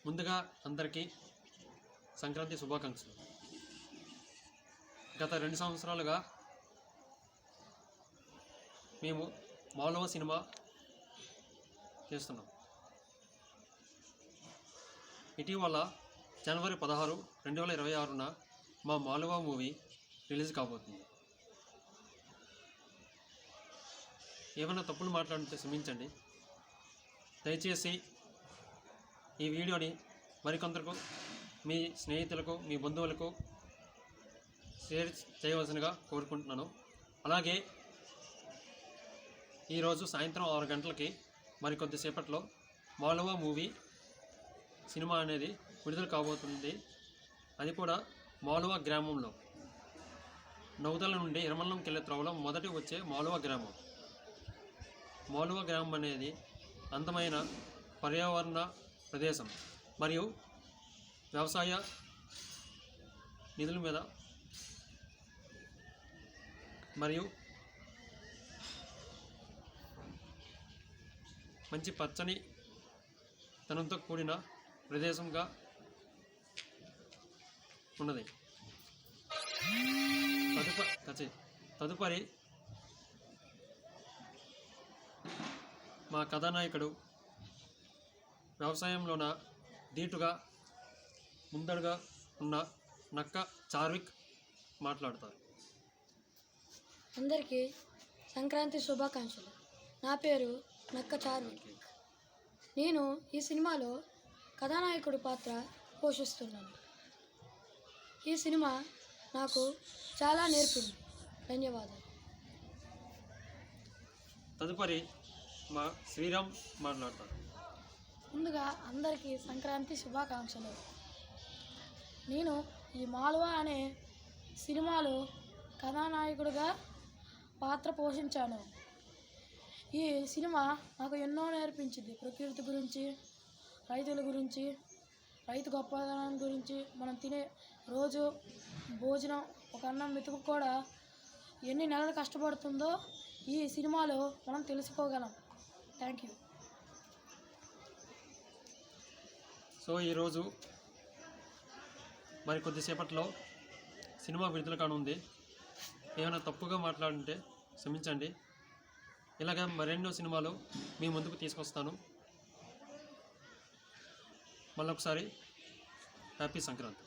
ముందుగా అందరికీ సంక్రాంతి శుభాకాంక్షలు. గత 2 సంవత్సరాలుగా మేము మాలువ సినిమా చేస్తున్నాం. ఇటీవల జనవరి 16, 2026న మా మాలువ మూవీ రిలీజ్ కాబోతుంది. ఏమైనా తప్పులు మాట్లాడితే క్షమించండి. దయచేసి ఈ వీడియోని మరికొందరికి, మీ స్నేహితులకు, మీ బంధువులకు షేర్ చేయవలసినగా కోరుకుంటున్నాను. అలాగే ఈరోజు సాయంత్రం 6 గంటలకి మరికొద్దిసేపట్లో మాలువ మూవీ సినిమా అనేది విడుదల కాబోతుంది. అది కూడా మాలువ గ్రామంలో, నౌదల నుండి ఇరమల్లంకి వెళ్ళే త్రోవలో మొదటి వచ్చే మాలువ గ్రామం. మాలువ గ్రామం అనేది అందమైన పర్యావరణ ప్రదేశం మరియు వ్యవసాయ నిధుల మీద మరియు మంచి పచ్చని తనంతో కూడిన ప్రదేశంగా ఉన్నది. తదుపరి మా కథానాయకుడు వ్యవసాయంలోన ధీటుగా ముందడుగా ఉన్న నక్క చార్విక్ మాట్లాడతారు. అందరికీ సంక్రాంతి శుభాకాంక్షలు. నా పేరు నక్క చార్విక్. నేను ఈ సినిమాలో కథానాయకుడి పాత్ర పోషిస్తున్నాను. ఈ సినిమా నాకు చాలా నేర్పింది. ధన్యవాదాలు. తదుపరి మా శ్రీరామ్ మాట్లాడతారు. ముందుగా అందరికీ సంక్రాంతి శుభాకాంక్షలు. నేను ఈ మాలువ అనే సినిమాలో కథానాయకుడిగా పాత్ర పోషించాను. ఈ సినిమా నాకు ఎన్నో నేర్పించింది. ప్రకృతి గురించి, రైతుల గురించి, రైతు గొప్పతనం గురించి, మనం తినే రోజు భోజనం, ఒక అన్నం మెతుకు కూడా ఎన్ని నెలలు కష్టపడుతుందో ఈ సినిమాలో మనం తెలుసుకోగలం. Thank you. సో ఈరోజు మరి కొద్దిసేపట్లో సినిమా విడుదల కానుంది. ఏమైనా తప్పుగా మాట్లాడుంటే క్షమించండి. ఇలాగ మరెన్నో సినిమాలు మీ ముందుకు తీసుకొస్తాను. మళ్ళొకసారి హ్యాపీ సంక్రాంతి.